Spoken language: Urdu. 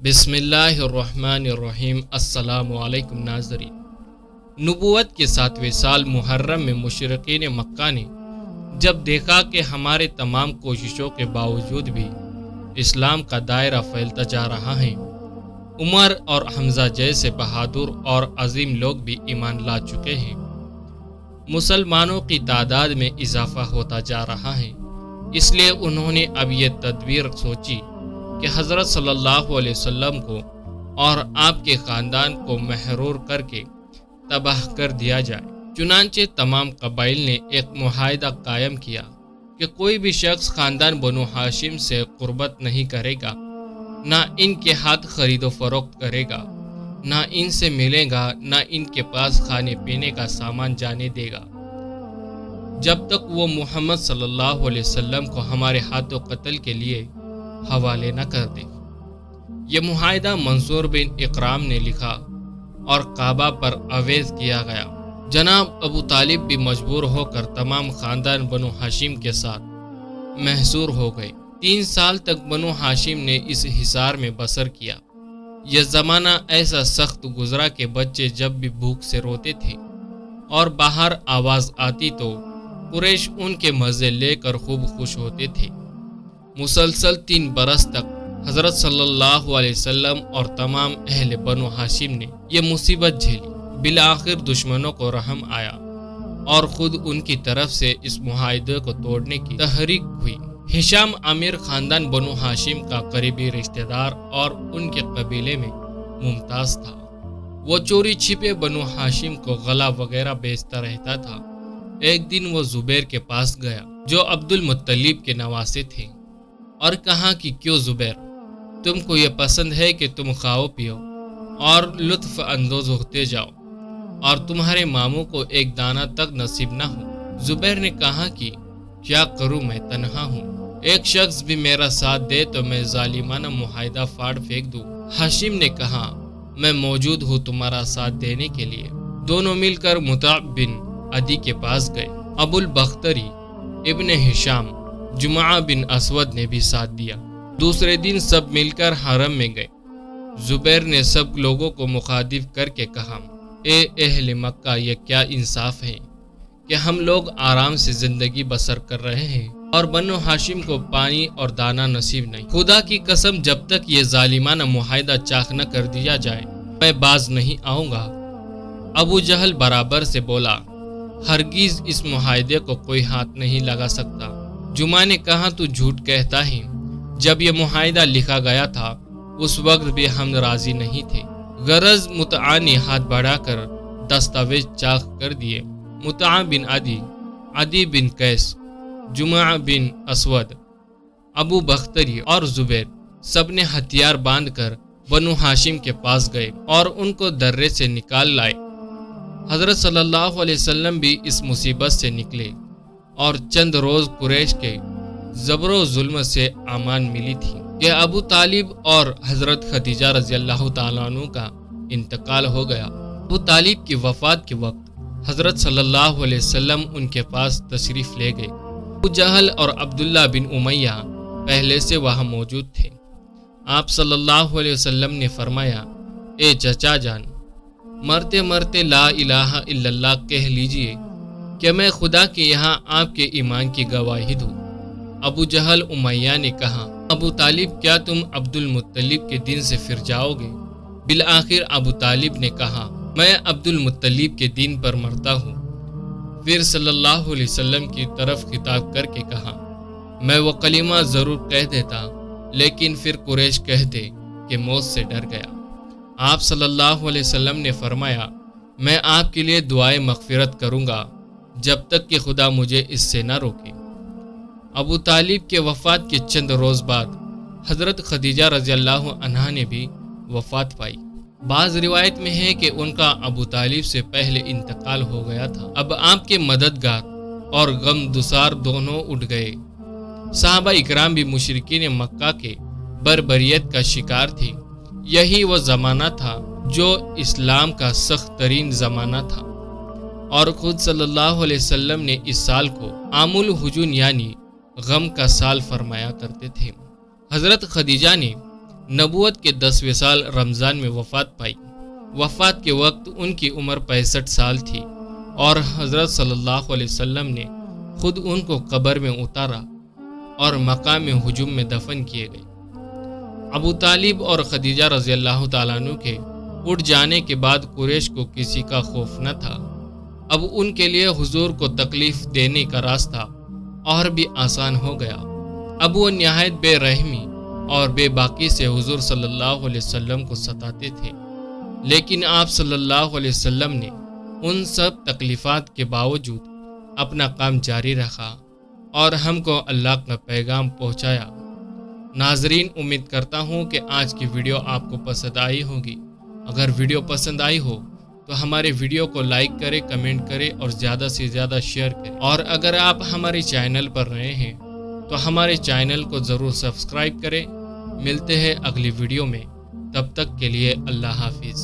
بسم اللہ الرحمن الرحیم۔ السلام علیکم ناظرین۔ نبوت کے 7ویں سال محرم میں مشرقین مکہ نے جب دیکھا کہ ہمارے تمام کوششوں کے باوجود بھی اسلام کا دائرہ پھیلتا جا رہا ہے، عمر اور حمزہ جیسے بہادر اور عظیم لوگ بھی ایمان لا چکے ہیں، مسلمانوں کی تعداد میں اضافہ ہوتا جا رہا ہے، اس لیے انہوں نے اب یہ تدبیر سوچی کہ حضرت صلی اللہ علیہ وسلم کو اور آپ کے خاندان کو محرور کر کے تباہ کر دیا جائے۔ چنانچہ تمام قبائل نے ایک معاہدہ قائم کیا کہ کوئی بھی شخص خاندان بنو ہاشم سے قربت نہیں کرے گا، نہ ان کے ہاتھ خرید و فروخت کرے گا، نہ ان سے ملے گا، نہ ان کے پاس کھانے پینے کا سامان جانے دے گا، جب تک وہ محمد صلی اللہ علیہ وسلم کو ہمارے ہاتھوں قتل کے لیے حوالے نہ کر دے۔ یہ معاہدہ منصور بن اکرام نے لکھا اور کعبہ پر آویز کیا گیا۔ جناب ابو طالب بھی مجبور ہو کر تمام خاندان بنو ہاشم کے ساتھ محصور ہو گئے۔ 3 سال تک بنو ہاشم نے اس حصار میں بسر کیا۔ یہ زمانہ ایسا سخت گزرا کہ بچے جب بھی بھوک سے روتے تھے اور باہر آواز آتی تو قریش ان کے مزے لے کر خوب خوش ہوتے تھے۔ مسلسل 3 برس تک حضرت صلی اللہ علیہ وسلم اور تمام اہل بنو ہاشم نے یہ مصیبت جھیلی۔ بالآخر دشمنوں کو رحم آیا اور خود ان کی طرف سے اس معاہدے کو توڑنے کی تحریک ہوئی۔ ہشام امیر خاندان بنو ہاشم کا قریبی رشتہ دار اور ان کے قبیلے میں ممتاز تھا۔ وہ چوری چھپے بنو ہاشم کو غلہ وغیرہ بیچتا رہتا تھا۔ ایک دن وہ زبیر کے پاس گیا جو عبد المطلب کے نواسے تھے اور کہا کہ کیوں زبیر، تم کو یہ پسند ہے کہ تم کھاؤ پیو اور لطف اندوز ہوتے جاؤ اور تمہارے ماموں کو ایک دانہ تک نصیب نہ ہو؟ زبیر نے کہا کہ کیا کروں، میں تنہا ہوں، ایک شخص بھی میرا ساتھ دے تو میں ظالمانہ معاہدہ پھاڑ پھینک دوں۔ ہاشم نے کہا میں موجود ہوں تمہارا ساتھ دینے کے لیے۔ دونوں مل کر مطعب بن عدی کے پاس گئے۔ ابو البختری ابن ہشام جمعہ بن اسود نے بھی ساتھ دیا۔ دوسرے دن سب مل کر حرم میں گئے۔ زبیر نے سب لوگوں کو مخاطب کر کے کہا، اے اہل مکہ، یہ کیا انصاف ہے کہ ہم لوگ آرام سے زندگی بسر کر رہے ہیں اور بنو ہاشم کو پانی اور دانہ نصیب نہیں۔ خدا کی قسم جب تک یہ ظالمانہ معاہدہ چاک نہ کر دیا جائے میں باز نہیں آؤں گا۔ ابو جہل برابر سے بولا، ہرگز اس معاہدے کو کوئی ہاتھ نہیں لگا سکتا۔ جمعہ نے کہا تو جھوٹ کہتا ہے، جب یہ معاہدہ لکھا گیا تھا اس وقت بھی ہم راضی نہیں تھے۔ غرض مطعع نے ہاتھ بڑھا کر دستاویز چاک کر دیے۔ مطعع بن عدی، عدی بن قیس، جمعہ بن اسود، ابو بختری اور زبیر سب نے ہتھیار باندھ کر بنو ہاشم کے پاس گئے اور ان کو درے سے نکال لائے۔ حضرت صلی اللہ علیہ وسلم بھی اس مصیبت سے نکلے اور چند روز قریش کے زبر و ظلم سے امان ملی تھی کہ ابو طالب اور حضرت خدیجہ رضی اللہ تعالیٰ عنہ کا انتقال ہو گیا۔ ابو طالب کی وفات کے وقت حضرت صلی اللہ علیہ وسلم ان کے پاس تشریف لے گئے۔ ابو جہل اور عبداللہ بن امیہ پہلے سے وہاں موجود تھے۔ آپ صلی اللہ علیہ وسلم نے فرمایا، اے چچا جان، مرتے مرتے لا الہ الا اللہ کہہ لیجئے کہ میں خدا کے یہاں آپ کے ایمان کی گواہی دوں۔ ابو جہل امیہ نے کہا، ابو طالب کیا تم عبد المطلب کے دین سے پھر جاؤ گے؟ بالآخر ابو طالب نے کہا، میں عبد المطلب کے دین پر مرتا ہوں۔ پھر صلی اللہ علیہ وسلم کی طرف خطاب کر کے کہا، میں وہ کلمہ ضرور کہہ دیتا لیکن پھر قریش کہتے کہ موت سے ڈر گیا۔ آپ صلی اللہ علیہ وسلم نے فرمایا، میں آپ کے لیے دعائے مغفرت کروں گا جب تک کہ خدا مجھے اس سے نہ روکے۔ ابو طالب کے وفات کے چند روز بعد حضرت خدیجہ رضی اللہ عنہا نے بھی وفات پائی۔ بعض روایت میں ہے کہ ان کا ابو طالب سے پہلے انتقال ہو گیا تھا۔ اب آپ کے مددگار اور غم دسار دونوں اٹھ گئے۔ صحابہ اکرام بھی مشرکین مکہ کے بربریت کا شکار تھے۔ یہی وہ زمانہ تھا جو اسلام کا سخت ترین زمانہ تھا اور خود صلی اللہ علیہ وسلم نے اس سال کو عام الحزن یعنی غم کا سال فرمایا کرتے تھے۔ حضرت خدیجہ نے نبوت کے 10ویں سال رمضان میں وفات پائی۔ وفات کے وقت ان کی عمر 65 سال تھی اور حضرت صلی اللہ علیہ وسلم نے خود ان کو قبر میں اتارا اور مقام ہجوم میں دفن کیے گئے۔ ابو طالب اور خدیجہ رضی اللہ تعالیٰ عنہ کے اٹھ جانے کے بعد قریش کو کسی کا خوف نہ تھا۔ اب ان کے لیے حضور کو تکلیف دینے کا راستہ اور بھی آسان ہو گیا۔ اب وہ نہایت بے رحمی اور بے باکی سے حضور صلی اللہ علیہ وسلم کو ستاتے تھے، لیکن آپ صلی اللہ علیہ وسلم نے ان سب تکلیفات کے باوجود اپنا کام جاری رکھا اور ہم کو اللہ کا پیغام پہنچایا۔ ناظرین، امید کرتا ہوں کہ آج کی ویڈیو آپ کو پسند آئی ہوگی۔ اگر ویڈیو پسند آئی ہو تو ہمارے ویڈیو کو لائک کریں، کمنٹ کریں اور زیادہ سے زیادہ شیئر کریں، اور اگر آپ ہمارے چینل پر نئے ہیں تو ہمارے چینل کو ضرور سبسکرائب کریں۔ ملتے ہیں اگلی ویڈیو میں، تب تک کے لیے اللہ حافظ۔